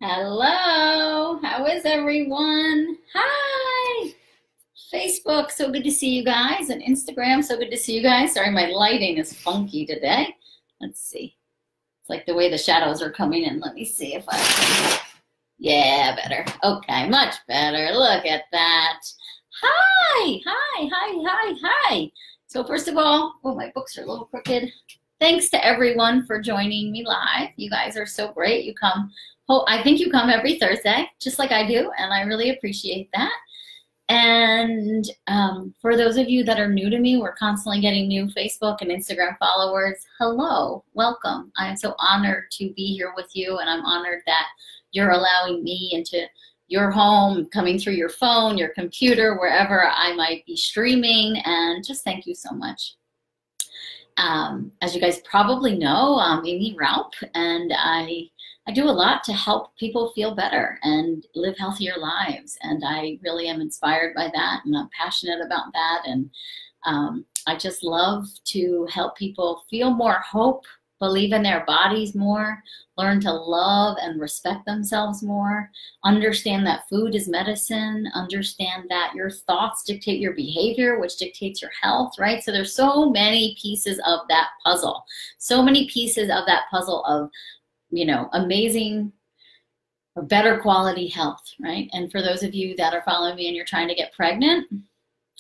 Hello, how is everyone? Hi, Facebook, so good to see you guys, and Instagram, so good to see you guys. Sorry, my lighting is funky today. Let's see. It's like the way the shadows are coming in. Let me see if I can. Yeah, better. Okay, much better. Look at that. Hi, hi, hi, hi, hi. So first of all, oh, my books are a little crooked. Thanks to everyone for joining me live. You guys are so great. You come. Oh, I think you come every Thursday, just like I do, and I really appreciate that. And for those of you that are new to me, we're constantly getting new Facebook and Instagram followers. Hello, welcome. I am so honored to be here with you, and I'm honored that you're allowing me into your home, coming through your phone, your computer, wherever I might be streaming, and just thank you so much. As you guys probably know, I'm Amy Raup, and I do a lot to help people feel better and live healthier lives. And I really am inspired by that, and I'm passionate about that. And I just love to help people feel more hope, believe in their bodies more, learn to love and respect themselves more, understand that food is medicine, understand that your thoughts dictate your behavior, which dictates your health, right? So there's so many pieces of that puzzle, so many pieces of that puzzle of, you know, amazing or better quality health, right? And for those of you that are following me and you're trying to get pregnant,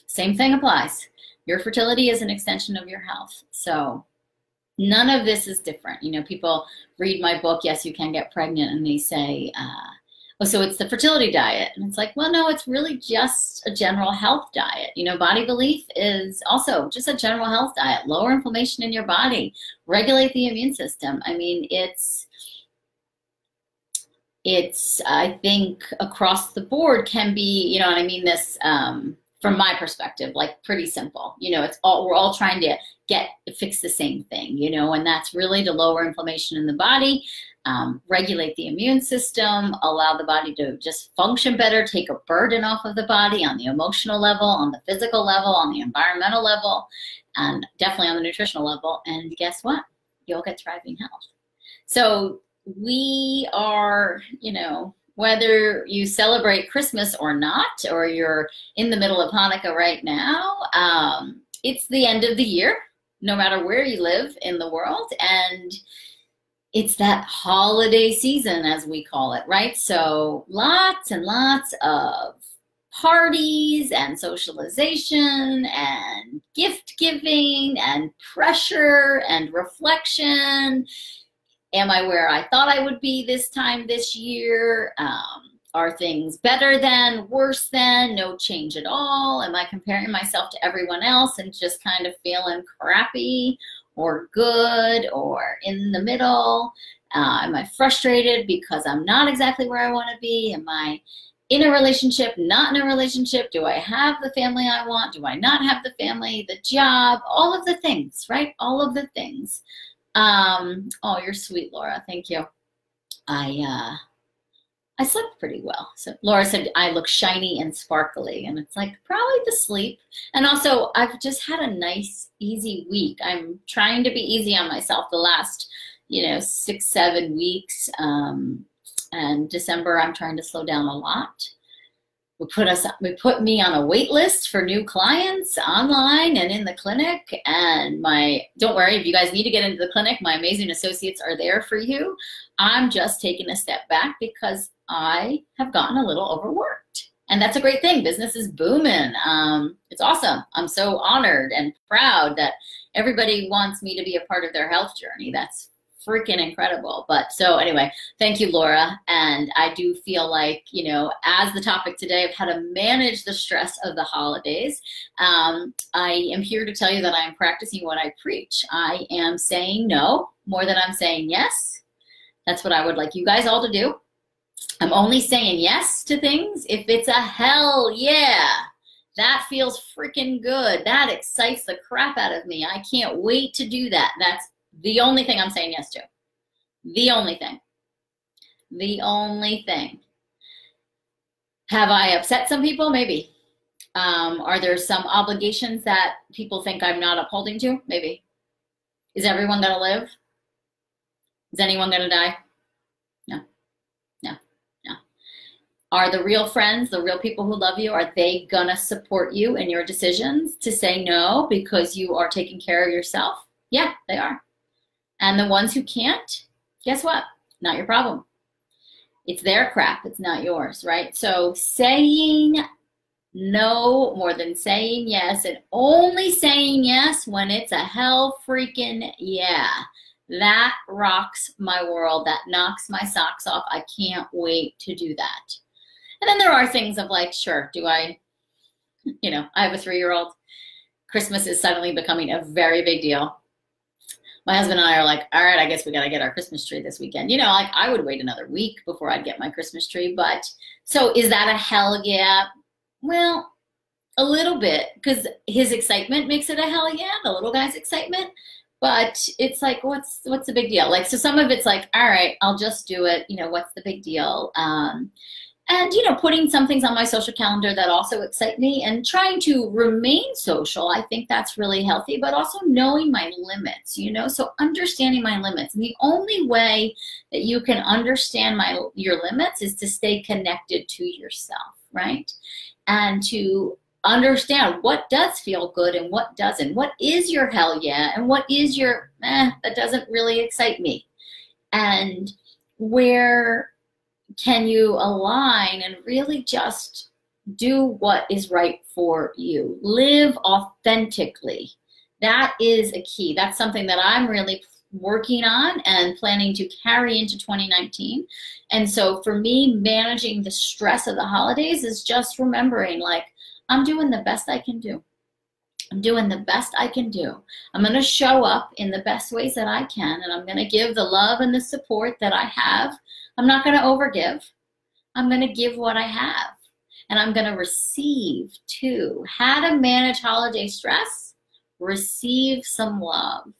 same thing applies. Your fertility is an extension of your health. So none of this is different. You know, people read my book, Yes, You Can Get Pregnant, and they say, oh, so it's the fertility diet. And it's like, well, no, it's really just a general health diet. You know, Body Belief is also just a general health diet. Lower inflammation in your body, regulate the immune system. I mean, it's I think across the board can be, you know, and I mean this from my perspective, like pretty simple. You know, we're all trying to fix the same thing, you know, and that's really to lower inflammation in the body, regulate the immune system, allow the body to just function better, take a burden off of the body on the emotional level, on the physical level, on the environmental level, and definitely on the nutritional level. And guess what? You'll get thriving health. So we are, you know, whether you celebrate Christmas or not, or you're in the middle of Hanukkah right now, it's the end of the year, no matter where you live in the world. And it's that holiday season, as we call it, right? So lots and lots of parties and socialization and gift giving and pressure and reflection. Am I where I thought I would be this time this year? Are things better than, worse than, no change at all? Am I comparing myself to everyone else and just kind of feeling crappy or good or in the middle? Am I frustrated because I'm not exactly where I want to be? Am I in a relationship, not in a relationship? Do I have the family I want? Do I not have the family, the job, all of the things, right? All of the things. Oh, you're sweet, Laura. Thank you. I slept pretty well. So Laura said I look shiny and sparkly, and it's like probably the sleep. And also I've just had a nice, easy week. I'm trying to be easy on myself the last, you know, 6-7 weeks. And December, I'm trying to slow down a lot. Put me on a wait list for new clients online and in the clinic. And don't worry, if you guys need to get into the clinic, my amazing associates are there for you. I'm just taking a step back because I have gotten a little overworked. And that's a great thing. Business is booming. It's awesome. I'm so honored and proud that everybody wants me to be a part of their health journey. That's freaking incredible. But so anyway, thank you, Laura. And I do feel like, you know, as the topic today of how to manage the stress of the holidays, I am here to tell you that I am practicing what I preach. I am saying no more than I'm saying yes. That's what I would like you guys all to do. I'm only saying yes to things if it's a hell yeah. That feels freaking good. That excites the crap out of me. I can't wait to do that. That's the only thing I'm saying yes to. The only thing. The only thing. Have I upset some people? Maybe. Are there some obligations that people think I'm not upholding to? Maybe. Is everyone going to live? Is anyone going to die? No. No. Are the real friends, the real people who love you, are they gonna support you in your decisions to say no because you are taking care of yourself? Yeah, they are. And the ones who can't, guess what? Not your problem. It's their crap, it's not yours, right? So saying no more than saying yes, and only saying yes when it's a hell freaking yeah. That rocks my world. That knocks my socks off. I can't wait to do that. And then there are things of like, sure, do I, I have a 3-year-old. Christmas is suddenly becoming a very big deal. My husband and I are like, all right, I guess we got to get our Christmas tree this weekend. Like I would wait another week before I'd get my Christmas tree. But so is that a hell yeah? Well, a little bit, because his excitement makes it a hell yeah, the little guy's excitement. But it's like, what's the big deal? Like, so some of it's like, all right, I'll just do it. What's the big deal? And, putting some things on my social calendar that also excite me and trying to remain social, I think that's really healthy, but also knowing my limits, so understanding my limits. And the only way that you can understand your limits is to stay connected to yourself, right? And to understand what does feel good and what doesn't. What is your hell yeah and what is your that doesn't really excite me. And where can you align and really just do what is right for you? Live authentically. That is a key. That's something that I'm really working on and planning to carry into 2019. And so for me, managing the stress of the holidays is just remembering, like, I'm doing the best I can do. I'm doing the best I can do. I'm going to show up in the best ways that I can, and I'm going to give the love and the support that I have. I'm not going to overgive. I'm going to give what I have, and I'm going to receive too. How to manage holiday stress? Receive some love.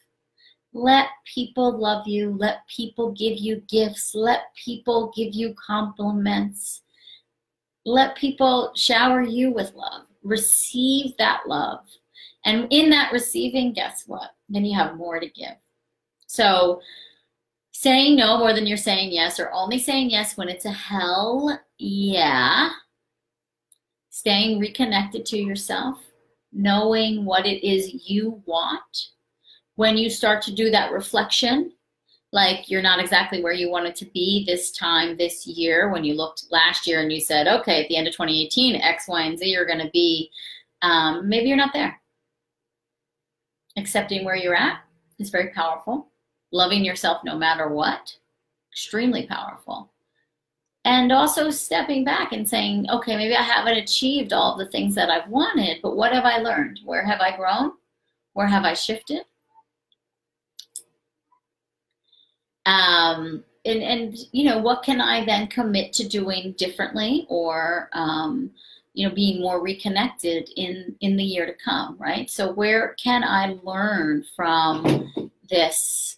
Let people love you. Let people give you gifts. Let people give you compliments. Let people shower you with love. Receive that love. And in that receiving, guess what? Then you have more to give. So saying no more than you're saying yes, or only saying yes when it's a hell yeah. Staying reconnected to yourself. Knowing what it is you want. When you start to do that reflection, like you're not exactly where you wanted to be this time this year, when you looked last year and you said, okay, at the end of 2018, X, Y, and Z are going to be, maybe you're not there. Accepting where you're at is very powerful. Loving yourself no matter what, extremely powerful. And also stepping back and saying, okay, maybe I haven't achieved all of the things that I've wanted, but what have I learned? Where have I grown? Where have I shifted? And what can I then commit to doing differently, or being more reconnected in the year to come, right? So where can I learn from this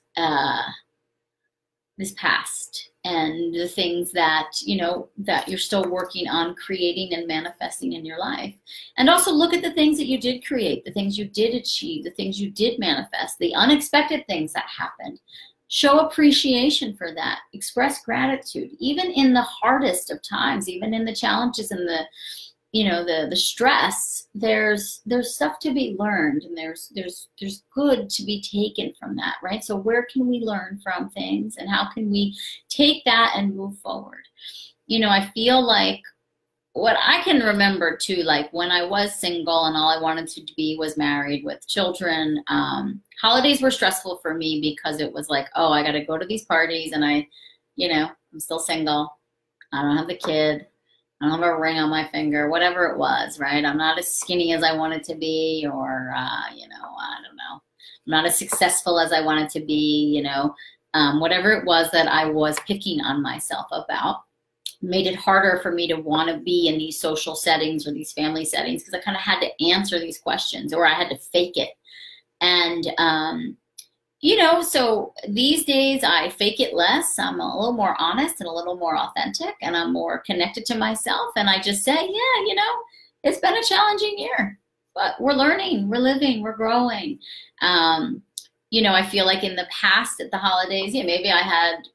this past and the things that that you're still working on creating and manifesting in your life? And also look at the things that you did create, the things you did achieve, the things you did manifest, the unexpected things that happened. Show appreciation for that. Express gratitude, even in the hardest of times, even in the challenges and the stress. There's stuff to be learned, and there's good to be taken from that, right? So where can we learn from things, and how can we take that and move forward? I feel like what I can remember too, like when I was single and all I wanted to be was married with children, holidays were stressful for me because it was like, oh, I got to go to these parties, and I'm still single. I don't have the kid. I don't have a ring on my finger, whatever it was, right? I'm not as skinny as I wanted to be, or, I don't know. I'm not as successful as I wanted to be, whatever it was that I was picking on myself about. Made it harder for me to want to be in these social settings or these family settings, because I kind of had to answer these questions, or I had to fake it. And, so these days I fake it less. I'm a little more honest and a little more authentic, and I'm more connected to myself. And I just say, yeah, it's been a challenging year, but we're learning, we're living, we're growing. I feel like in the past at the holidays, maybe I had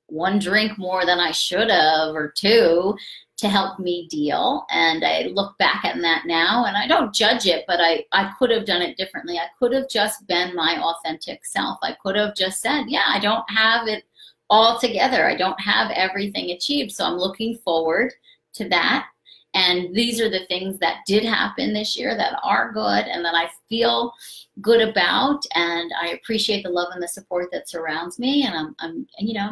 one drink more than I should have, or two, to help me deal. And I look back at that now and I don't judge it, but I could have done it differently. I could have just been my authentic self. I could have just said, yeah, I don't have it all together. I don't have everything achieved. So I'm looking forward to that. And these are the things that did happen this year that are good and that I feel good about. And I appreciate the love and the support that surrounds me. And I'm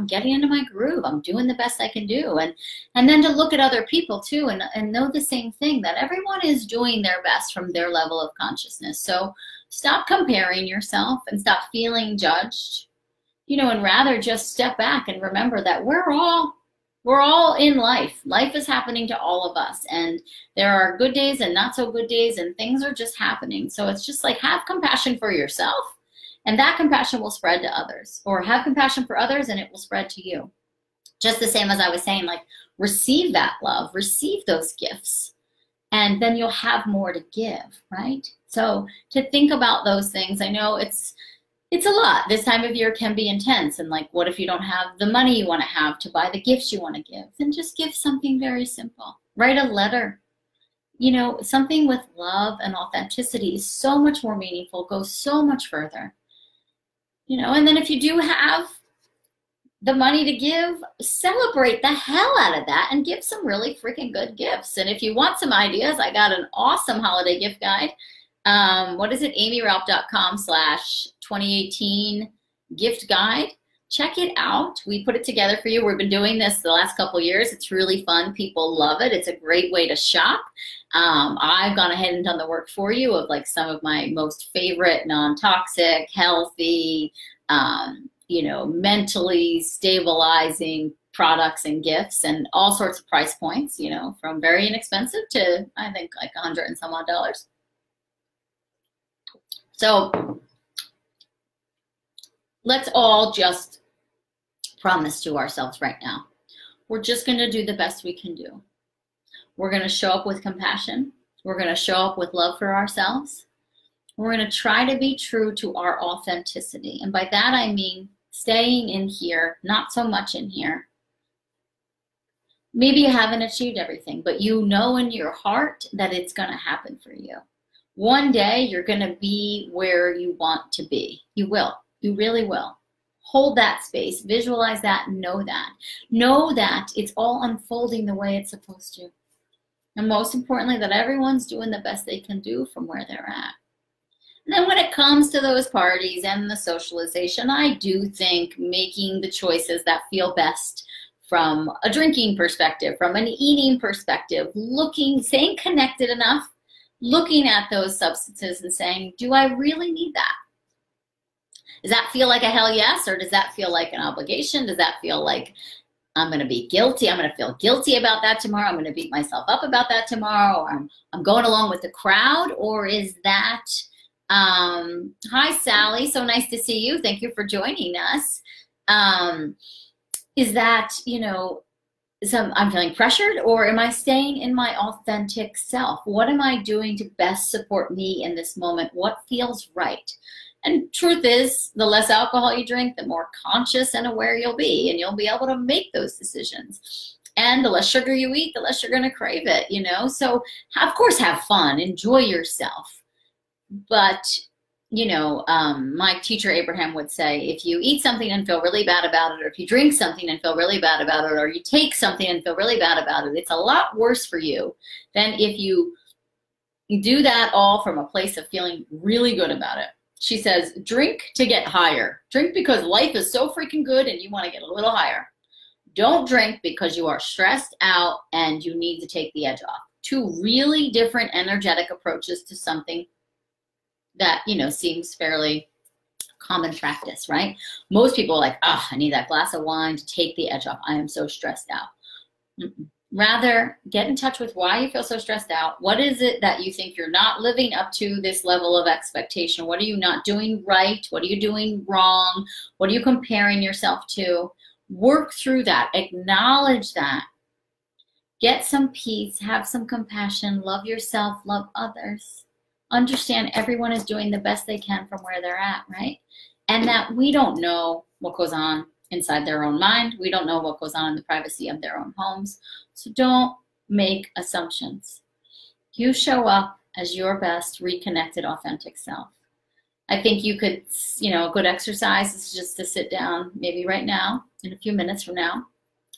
getting into my groove. I'm doing the best I can do. And then to look at other people too and know the same thing, that everyone is doing their best from their level of consciousness. So stop comparing yourself and stop feeling judged, and rather just step back and remember that we're all in life. Life is happening to all of us, and there are good days and not so good days, and things are just happening. So it's just like, have compassion for yourself, and that compassion will spread to others, or have compassion for others and it will spread to you. Just the same as I was saying, like, receive that love, receive those gifts, and then you'll have more to give, right? So to think about those things, I know it's a lot. This time of year can be intense. And like, what if you don't have the money you want to have to buy the gifts you want to give? Then just give something very simple. Write a letter. Something with love and authenticity is so much more meaningful, goes so much further. And then if you do have the money to give, celebrate the hell out of that and give some really freaking good gifts. And if you want some ideas, I got an awesome holiday gift guide. What is it? amyralph.com/2018 gift guide. Check it out. We put it together for you. We've been doing this the last couple years. It's really fun. People love it. It's a great way to shop. I've gone ahead and done the work for you of like some of my most favorite non-toxic, healthy, mentally stabilizing products and gifts, and all sorts of price points, from very inexpensive to I think like $100 and some odd. So let's all just promise to ourselves right now, we're just going to do the best we can do. We're going to show up with compassion. We're going to show up with love for ourselves. We're going to try to be true to our authenticity. And by that, I mean staying in here, not so much in here. Maybe you haven't achieved everything, but you know in your heart that it's going to happen for you. One day you're going to be where you want to be. You will. You really will. Hold that space. Visualize that. Know that. Know that it's all unfolding the way it's supposed to. And most importantly, that everyone's doing the best they can do from where they're at. And then when it comes to those parties and the socialization, I do think making the choices that feel best from a drinking perspective, from an eating perspective, staying connected enough, looking at those substances and saying, do I really need that? Does that feel like a hell yes? Or does that feel like an obligation? Does that feel like I'm going to be guilty? I'm going to feel guilty about that tomorrow. I'm going to beat myself up about that tomorrow. Or I'm going along with the crowd. Or is that, hi, Sally. So nice to see you. Thank you for joining us. Is that, I'm feeling pressured, or am I staying in my authentic self? What am I doing to best support me in this moment? What feels right? And truth is, the less alcohol you drink, the more conscious and aware you'll be, and you'll be able to make those decisions. And the less sugar you eat, the less you're going to crave it, So, of course, have fun. Enjoy yourself. But, my teacher Abraham would say, if you eat something and feel really bad about it, or if you drink something and feel really bad about it, or you take something and feel really bad about it, it's a lot worse for you than if you do that all from a place of feeling really good about it. She says, drink to get higher. Drink because life is so freaking good and you want to get a little higher. Don't drink because you are stressed out and you need to take the edge off. Two really different energetic approaches to something that, seems fairly common practice, right? Most people are like, I need that glass of wine to take the edge off. I am so stressed out. Rather, get in touch with why you feel so stressed out. What is it that you think you're not living up to this level of expectation? What are you not doing right? What are you doing wrong? What are you comparing yourself to? Work through that. Acknowledge that. Get some peace. Have some compassion. Love yourself. Love others. Understand everyone is doing the best they can from where they're at, right? And that we don't know what goes on inside their own mind. We don't know what goes on in the privacy of their own homes. So don't make assumptions. You show up as your best, reconnected, authentic self. I think you could, a good exercise is just to sit down, maybe right now, in a few minutes from now,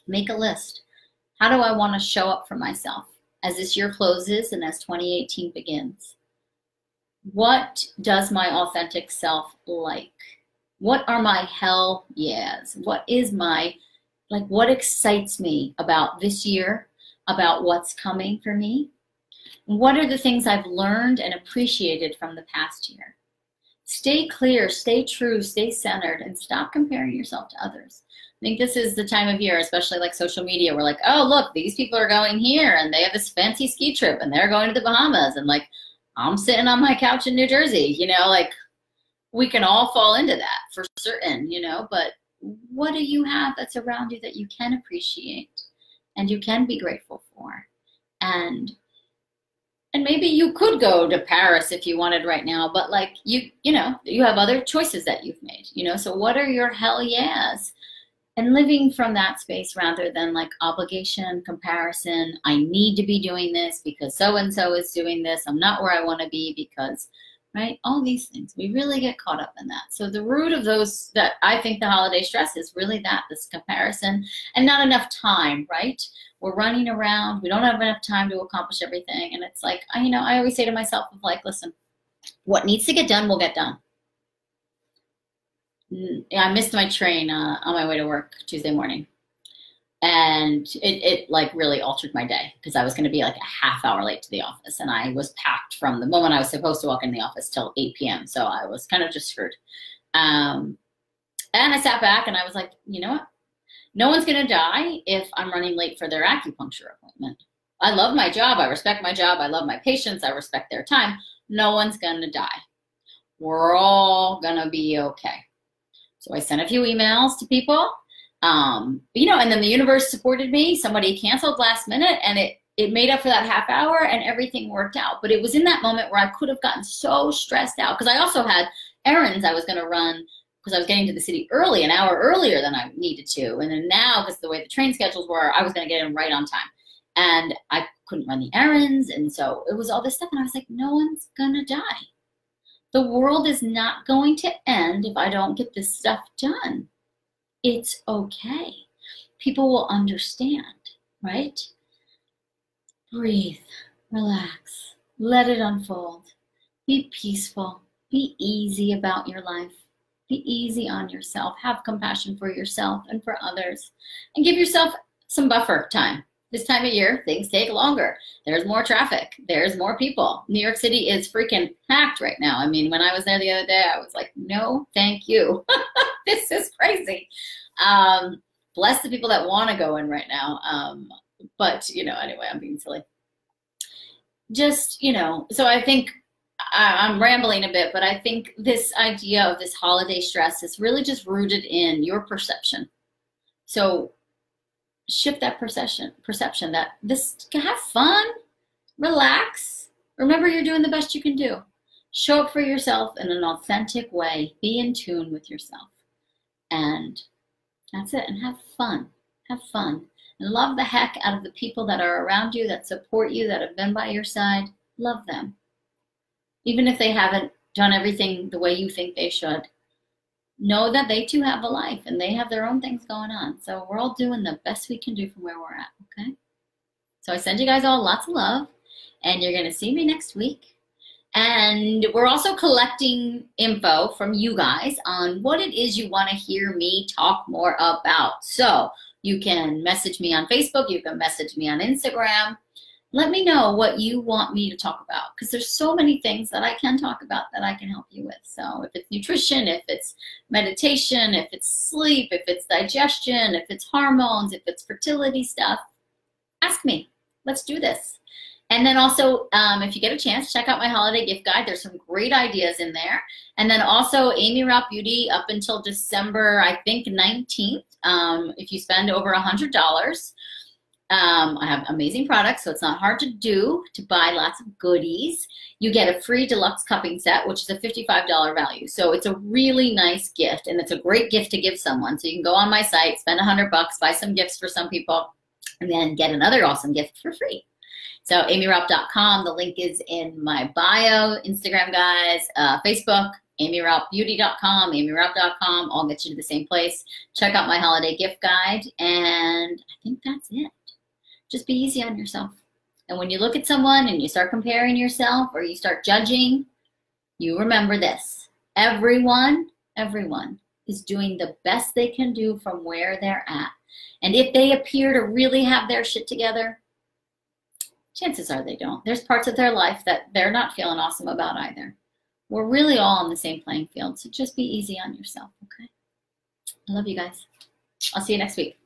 make a list. How do I want to show up for myself as this year closes and as 2018 begins? What does my authentic self like? What are my hell yeahs? What is what excites me about this year, about what's coming for me? What are the things I've learned and appreciated from the past year? Stay clear, stay true, stay centered, and stop comparing yourself to others. I think this is the time of year, especially like social media, we're like, oh, look, these people are going here and they have this fancy ski trip and they're going to the Bahamas, and like, I'm sitting on my couch in New Jersey, we can all fall into that for certain, but what do you have that's around you that you can appreciate and you can be grateful for? And maybe you could go to Paris if you wanted right now, but like you have other choices that you've made, so what are your hell yeahs? And living from that space rather than like obligation, comparison, I need to be doing this because so-and-so is doing this, I'm not where I want to be because, right? All these things, we really get caught up in that. So the root of those, that I think the holiday stress is really this comparison and not enough time, right? We're running around, we don't have enough time to accomplish everything. And it's like, I always say to myself, listen, what needs to get done will get done. I missed my train on my way to work Tuesday morning. And it like really altered my day because I was going to be like a half hour late to the office. And I was packed from the moment I was supposed to walk in the office till 8 p.m. So I was kind of just screwed. And I sat back and I was like, you know what? No one's going to die if I'm running late for their acupuncture appointment. I love my job. I respect my job. I love my patients. I respect their time. No one's going to die. We're all going to be okay. So I sent a few emails to people, and then the universe supported me. Somebody canceled last minute and it made up for that half hour and everything worked out. But it was in that moment where I could have gotten so stressed out because I also had errands I was going to run because I was getting to the city early, an hour earlier than I needed to. And then now, because the way the train schedules were, I was going to get in right on time. And I couldn't run the errands. And so it was all this stuff. And I was like, no one's going to die. The world is not going to end if I don't get this stuff done. It's okay. People will understand, right? Breathe, relax, let it unfold. Be peaceful, be easy about your life. Be easy on yourself. Have compassion for yourself and for others. And give yourself some buffer time. This time of year, things take longer. There's more traffic. There's more people. New York City is freaking packed right now. I mean, when I was there the other day, I was like, no, thank you. This is crazy. Bless the people that want to go in right now. But, anyway, I'm being silly. Just, so I think I'm rambling a bit, but I think this idea of this holiday stress is really just rooted in your perception. So shift that perception that have fun, relax. Remember, you're doing the best you can do. Show up for yourself in an authentic way. Be in tune with yourself. And that's it. And have fun. Have fun. And love the heck out of the people that are around you, that support you, that have been by your side. Love them. Even if they haven't done everything the way you think they should. Know that they too have a life and they have their own things going on. So we're all doing the best we can do from where we're at, okay? So I send you guys all lots of love, and you're going to see me next week. And we're also collecting info from you guys on what it is you want to hear me talk more about. So you can message me on Facebook. You can message me on Instagram. Let me know what you want me to talk about, because there's so many things that I can talk about that I can help you with. So if it's nutrition, if it's meditation, if it's sleep, if it's digestion, if it's hormones, if it's fertility stuff, ask me. Let's do this. And then also, if you get a chance, check out my holiday gift guide. There's some great ideas in there. And then also Amy Rock Beauty up until December, I think, 19th. If you spend over $100, I have amazing products, so it's not hard to do, to buy lots of goodies. You get a free deluxe cupping set, which is a $55 value. So it's a really nice gift, and it's a great gift to give someone. So you can go on my site, spend $100, buy some gifts for some people, and then get another awesome gift for free. So amyraup.com, the link is in my bio, Instagram guys, Facebook, amyraupbeauty.com, amyraup.com, all get you to the same place. Check out my holiday gift guide, and I think that's it. Just be easy on yourself. And when you look at someone and you start comparing yourself or you start judging, you remember this. Everyone is doing the best they can do from where they're at. And if they appear to really have their shit together, chances are they don't. There's parts of their life that they're not feeling awesome about either. We're really all on the same playing field, so just be easy on yourself, okay? I love you guys. I'll see you next week.